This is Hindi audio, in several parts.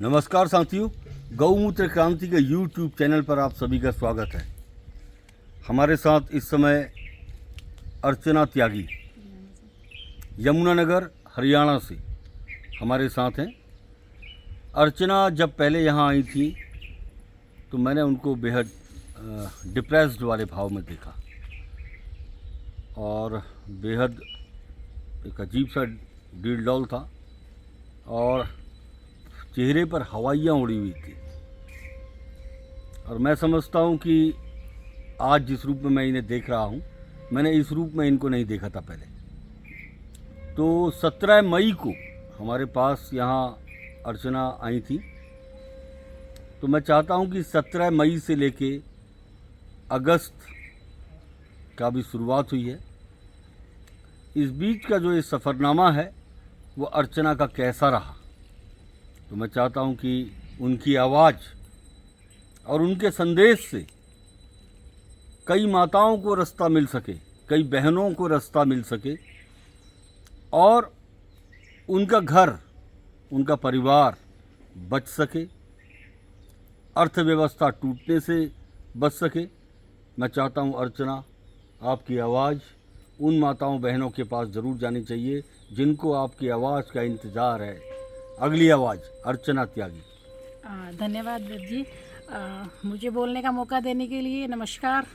नमस्कार साथियों, गौमूत्र क्रांति के YouTube चैनल पर आप सभी का स्वागत है। हमारे साथ इस समय अर्चना त्यागी यमुनानगर हरियाणा से हमारे साथ हैं। अर्चना जब पहले यहाँ आई थी तो मैंने उनको बेहद डिप्रेस्ड वाले भाव में देखा और बेहद एक अजीब सा डील डॉल था और चेहरे पर हवाइयाँ उड़ी हुई थी। और मैं समझता हूँ कि आज जिस रूप में मैं इन्हें देख रहा हूँ, मैंने इस रूप में इनको नहीं देखा था पहले। तो 17 मई को हमारे पास यहाँ अर्चना आई थी। तो मैं चाहता हूँ कि 17 मई से लेके अगस्त का भी शुरुआत हुई है। इस बीच का जो ये सफ़रनामा है वो अर्चना का कैसा रहा, तो मैं चाहता हूं कि उनकी आवाज़ और उनके संदेश से कई माताओं को रास्ता मिल सके, कई बहनों को रास्ता मिल सके और उनका घर, उनका परिवार बच सके, अर्थव्यवस्था टूटने से बच सके। मैं चाहता हूं अर्चना, आपकी आवाज़ उन माताओं बहनों के पास ज़रूर जानी चाहिए जिनको आपकी आवाज़ का इंतज़ार है। अगली आवाज़ अर्चना त्यागी। धन्यवाद दत्त जी, मुझे बोलने का मौका देने के लिए। नमस्कार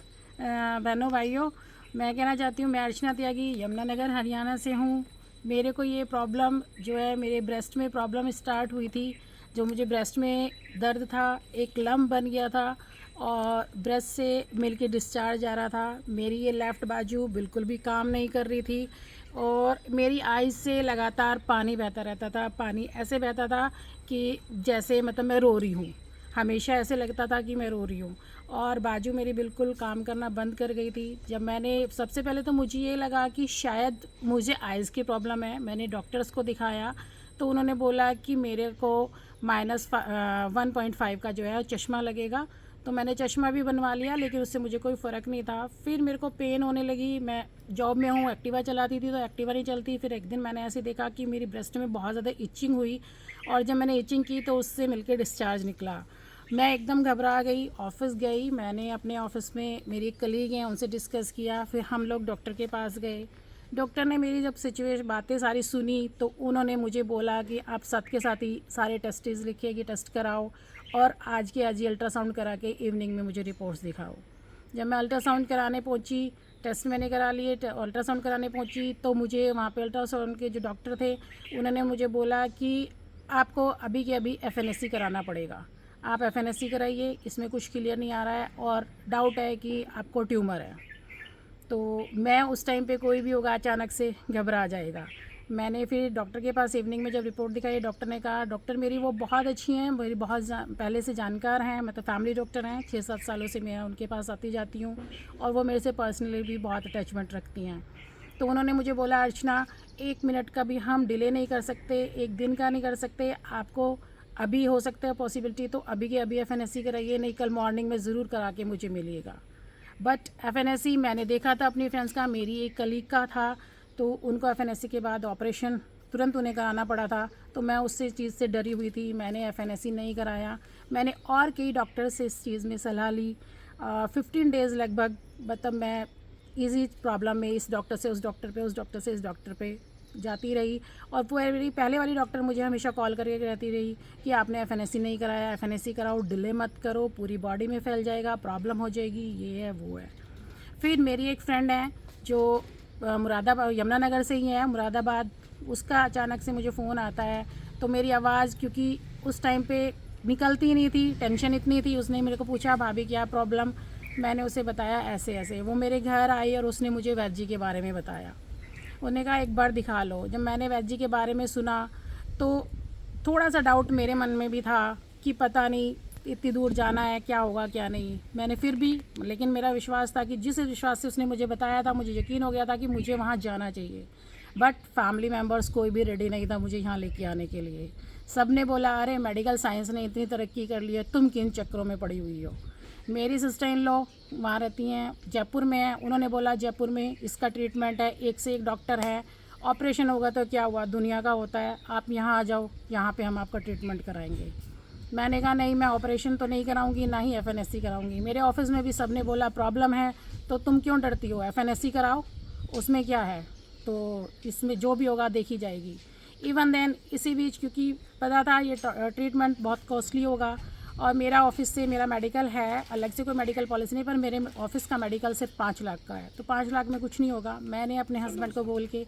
बहनों भाइयों, मैं कहना चाहती हूँ मैं अर्चना त्यागी यमुनानगर हरियाणा से हूँ। मेरे को ये प्रॉब्लम जो है, मेरे ब्रेस्ट में प्रॉब्लम स्टार्ट हुई थी। जो मुझे ब्रेस्ट में दर्द था, एक लम्ब बन गया था और ब्रेस्ट से मिलके डिस्चार्ज आ रहा था। मेरी ये लेफ़्ट बाजू बिल्कुल भी काम नहीं कर रही थी और मेरी आइज़ से लगातार पानी बहता रहता था। पानी ऐसे बहता था कि जैसे मतलब मैं रो रही हूँ, हमेशा ऐसे लगता था कि मैं रो रही हूँ। और बाजू मेरी बिल्कुल काम करना बंद कर गई थी। जब मैंने सबसे पहले तो मुझे ये लगा कि शायद मुझे आइज़ की प्रॉब्लम है। मैंने डॉक्टर्स को दिखाया तो उन्होंने बोला कि मेरे को -1.5 का जो है चश्मा लगेगा। तो मैंने चश्मा भी बनवा लिया, लेकिन उससे मुझे कोई फ़र्क नहीं था। फिर मेरे को पेन होने लगी। मैं जॉब में हूँ, एक्टिवा चलाती थी तो एक्टिवा नहीं चलती। फिर एक दिन मैंने ऐसे देखा कि मेरी ब्रेस्ट में बहुत ज़्यादा इचिंग हुई और जब मैंने इचिंग की तो उससे मिलके डिस्चार्ज निकला। मैं एकदम घबरा गई, ऑफिस गई। मैंने अपने ऑफिस में मेरी एक कलीग हैं, उनसे डिस्कस किया। फिर हम लोग डॉक्टर के पास गए। डॉक्टर ने मेरी जब सिचुएशन बातें सारी सुनी तो उन्होंने मुझे बोला कि आप साथ के साथ ही सारे टेस्टिस लिखिए कि टेस्ट कराओ और आज के आज ही अल्ट्रासाउंड करा के इवनिंग में मुझे रिपोर्ट्स दिखाओ। जब मैं अल्ट्रासाउंड कराने पहुंची, टेस्ट मैंने करा लिए, अल्ट्रासाउंड कराने पहुंची तो मुझे वहाँ पे अल्ट्रासाउंड के जो डॉक्टर थे उन्होंने मुझे बोला कि आपको अभी के अभी FNSC कराना पड़ेगा। आप FNSC कराइए, इसमें कुछ क्लियर नहीं आ रहा है और डाउट है कि आपको ट्यूमर है। तो मैं उस टाइम पे कोई भी होगा अचानक से घबरा जाएगा। मैंने फिर डॉक्टर के पास इवनिंग में जब रिपोर्ट दिखाई, डॉक्टर ने कहा, डॉक्टर मेरी वो बहुत अच्छी हैं, मेरी बहुत पहले से जानकार हैं, मतलब फैमिली डॉक्टर हैं, 6-7 सालों से मैं उनके पास आती जाती हूँ और वो मेरे से पर्सनली भी बहुत अटैचमेंट रखती हैं। तो उन्होंने मुझे बोला, अर्चना 1 मिनट का भी हम डिले नहीं कर सकते, 1 दिन का नहीं कर सकते, आपको अभी हो सकता है पॉसिबिलिटी तो अभी के अभी FNSC कराइए, नहीं कल मॉर्निंग में ज़रूर करा के मुझे मिलिएगा। बट FNSC मैंने देखा था अपनी फ्रेंड्स का, मेरी एक कलीग का था तो उनको FNSC के बाद ऑपरेशन तुरंत उन्हें कराना पड़ा था। तो मैं उससे चीज़ से डरी हुई थी, मैंने FNSC नहीं कराया। मैंने और कई डॉक्टर से इस चीज़ में सलाह ली। 15 डेज़ लगभग, मतलब मैं इजी प्रॉब्लम में इस डॉक्टर से उस डॉक्टर पे, उस डॉक्टर से इस डॉक्टर पे जाती रही। और वो मेरी पहले वाली डॉक्टर मुझे हमेशा कॉल करके कहती रही कि आपने FNSC नहीं कराया, FNSC कराओ, डिले मत करो, पूरी बॉडी में फैल जाएगा, प्रॉब्लम हो जाएगी, ये है वो है। फिर मेरी एक फ्रेंड है जो मुरादाबाद, यमुनानगर से ही है, मुरादाबाद, उसका अचानक से मुझे फ़ोन आता है। तो मेरी आवाज़ क्योंकि उस टाइम पे निकलती नहीं थी, टेंशन इतनी थी, उसने मेरे को पूछा भाभी क्या प्रॉब्लम। मैंने उसे बताया ऐसे ऐसे। वो मेरे घर आई और उसने मुझे वैजी के बारे में बताया। उन्होंने कहा एक बार दिखा लो। जब मैंने वैजी के बारे में सुना तो थोड़ा सा डाउट मेरे मन में भी था कि पता नहीं इतनी दूर जाना है, क्या होगा क्या नहीं। मैंने फिर भी, लेकिन मेरा विश्वास था कि जिस विश्वास से उसने मुझे बताया था, मुझे यकीन हो गया था कि मुझे वहाँ जाना चाहिए। बट फैमिली मेम्बर्स कोई भी रेडी नहीं था मुझे यहाँ लेके आने के लिए। सब ने बोला अरे मेडिकल साइंस ने इतनी तरक्की कर ली है, तुम किन चक्करों में पड़ी हुई हो। मेरी सिस्टर इन लॉ वहाँ रहती हैं, जयपुर में है। उन्होंने बोला जयपुर में इसका ट्रीटमेंट है, एक से एक डॉक्टर है, ऑपरेशन होगा तो क्या हुआ, दुनिया का होता है, आप यहाँ आ जाओ, यहाँ पे हम आपका ट्रीटमेंट कराएंगे। मैंने कहा नहीं, मैं ऑपरेशन तो नहीं कराऊंगी, ना ही एफएनएससी कराऊंगी। मेरे ऑफिस में भी सबने बोला प्रॉब्लम है तो तुम क्यों डरती हो, एफएनएससी कराओ, उसमें क्या है, तो इसमें जो भी होगा देखी जाएगी। इवन देन इसी बीच, क्योंकि पता था ये ट्रीटमेंट बहुत कॉस्टली होगा, और मेरा ऑफिस से मेरा मेडिकल है, अलग से कोई मेडिकल पॉलिसी नहीं, पर मेरे ऑफिस का मेडिकल सिर्फ 5 लाख का है, तो 5 लाख में कुछ नहीं होगा। मैंने अपने हस्बैंड को बोल के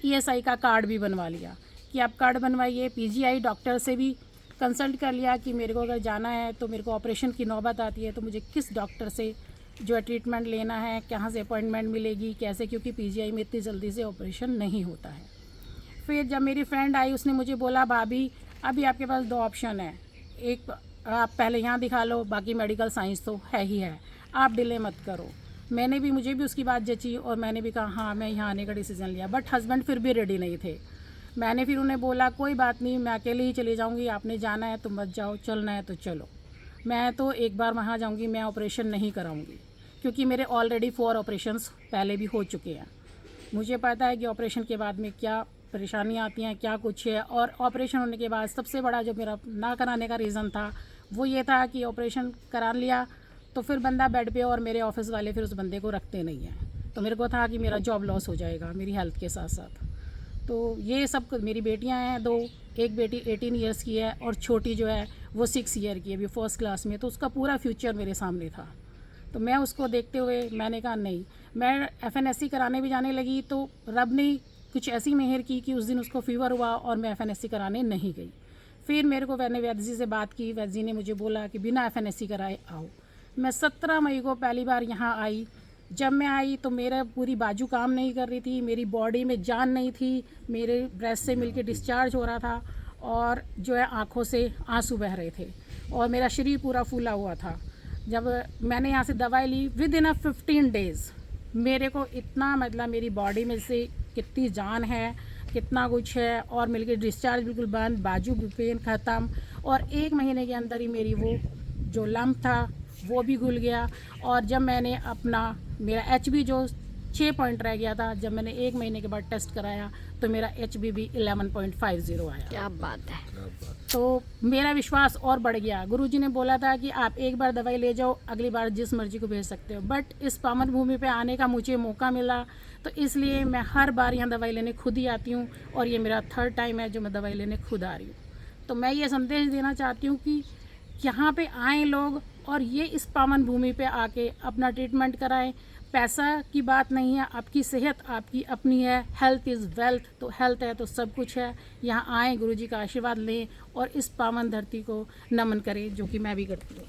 ईएसआई का कार्ड भी बनवा लिया कि आप कार्ड बनवाइए। पीजीआई डॉक्टर से भी कंसल्ट कर लिया कि मेरे को अगर जाना है तो मेरे को ऑपरेशन की नौबत आती है तो मुझे किस डॉक्टर से जो है ट्रीटमेंट लेना है, कहाँ से अपॉइंटमेंट मिलेगी, कैसे, क्योंकि पीजीआई में इतनी जल्दी से ऑपरेशन नहीं होता है। फिर जब मेरी फ्रेंड आई, उसने मुझे बोला भाभी अभी आपके पास 2 ऑप्शन है, एक आप पहले यहाँ दिखा लो, बाकी मेडिकल साइंस तो है ही है, आप डिले मत करो। मुझे भी उसकी बात जची और मैंने भी कहा हाँ, मैं यहाँ आने का डिसीज़न लिया। बट हस्बैंड फिर भी रेडी नहीं थे। मैंने फिर उन्हें बोला कोई बात नहीं, मैं अकेले ही चली जाऊँगी, आपने जाना है तो मत जाओ, चलना है तो चलो। मैं तो एक बार वहाँ जाऊँगी, मैं ऑपरेशन नहीं कराऊँगी, क्योंकि मेरे ऑलरेडी 4 ऑपरेशंस पहले भी हो चुके हैं। मुझे पता है कि ऑपरेशन के बाद में क्या परेशानियाँ आती हैं, क्या कुछ है। और ऑपरेशन होने के बाद सबसे बड़ा जो मेरा ना कराने का रीज़न था वो ये था कि ऑपरेशन करा लिया तो फिर बंदा बेड पे, और मेरे ऑफिस वाले फिर उस बंदे को रखते नहीं हैं, तो मेरे को था कि मेरा जॉब लॉस हो जाएगा मेरी हेल्थ के साथ साथ। तो ये सब, मेरी बेटियां हैं 2, एक बेटी 18 ईयर्स की है और छोटी जो है वो 6 ईयर की है, अभी फर्स्ट क्लास में, तो उसका पूरा फ्यूचर मेरे सामने था। तो मैं उसको देखते हुए मैंने कहा नहीं, मैं एफएनएससी कराने भी जाने लगी तो रब ने कुछ ऐसी मेहर की कि उस दिन उसको फीवर हुआ और मैं एफएनएससी कराने नहीं गई। फिर मेरे को मैंने वैद्य जी से बात की, वैद्य जी ने मुझे बोला कि बिना एफएनएससी कराए आओ। मैं 17 मई को पहली बार यहाँ आई। जब मैं आई तो मेरा पूरी बाजू काम नहीं कर रही थी, मेरी बॉडी में जान नहीं थी, मेरे ब्रेस्ट से मिलके डिस्चार्ज हो रहा था और जो है आँखों से आंसू बह रहे थे और मेरा शरीर पूरा फूला हुआ था। जब मैंने यहाँ से दवाई ली, विद इन 15 डेज़ मेरे को इतना, मतलब मेरी बॉडी में से कितनी जान है, कितना कुछ है, और मिलके डिस्चार्ज बिल्कुल बंद, बाजू पेन ख़त्म, और 1 महीने के अंदर ही मेरी वो जो लम्प था वो भी घुल गया। और जब मैंने अपना मेरा HB जो 6 पॉइंट रह गया था, जब मैंने 1 महीने के बाद टेस्ट कराया तो मेरा HB भी 11.50 आया। क्या बात है। तो मेरा विश्वास और बढ़ गया। गुरुजी ने बोला था कि आप एक बार दवाई ले जाओ, अगली बार जिस मर्जी को भेज सकते हो, बट इस पावन भूमि पे आने का मुझे मौका मिला, तो इसलिए मैं हर बार यहाँ दवाई लेने खुद ही आती हूँ, और ये मेरा 3rd टाइम है जो मैं दवाई लेने खुद आ रही हूँ। तो मैं ये संदेश देना चाहती हूँ कि यहाँ पे आएँ लोग और ये इस पावन भूमि पे आके अपना ट्रीटमेंट कराएं। पैसा की बात नहीं है, आपकी सेहत आपकी अपनी है, हेल्थ इज़ वेल्थ, तो हेल्थ है तो सब कुछ है। यहाँ आएँ, गुरुजी का आशीर्वाद लें और इस पावन धरती को नमन करें, जो कि मैं भी करती हूँ।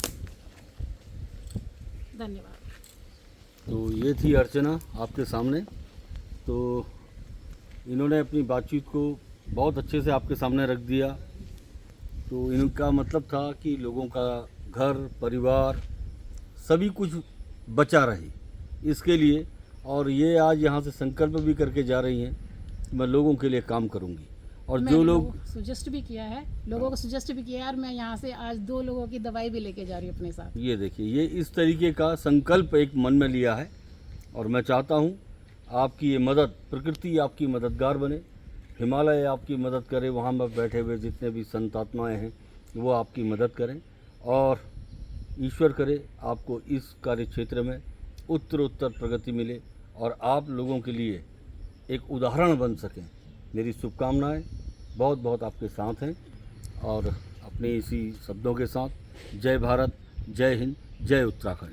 धन्यवाद। तो ये थी अर्चना आपके सामने। तो इन्होंने अपनी बातचीत को बहुत अच्छे से आपके सामने रख दिया। तो इनका मतलब था कि लोगों का घर परिवार सभी कुछ बचा रहे इसके लिए, और ये आज यहाँ से संकल्प भी करके जा रही हैं कि मैं लोगों के लिए काम करूँगी। और जो लोग सजेस्ट भी किया है, लोगों को सजेस्ट भी किया है, और मैं यहाँ से आज 2 लोगों की दवाई भी लेके जा रही हूँ अपने साथ। ये देखिए, ये इस तरीके का संकल्प एक मन में लिया है, और मैं चाहता हूँ आपकी ये मदद, प्रकृति आपकी मददगार बने, हिमालय आपकी मदद करे, वहाँ पर बैठे हुए जितने भी संत आत्माएँ हैं वो आपकी मदद करें, और ईश्वर करे आपको इस कार्य क्षेत्र में उत्तरोत्तर प्रगति मिले और आप लोगों के लिए एक उदाहरण बन सकें। मेरी शुभकामनाएं बहुत बहुत आपके साथ हैं, और अपने इसी शब्दों के साथ जय भारत, जय हिंद, जय उत्तराखंड।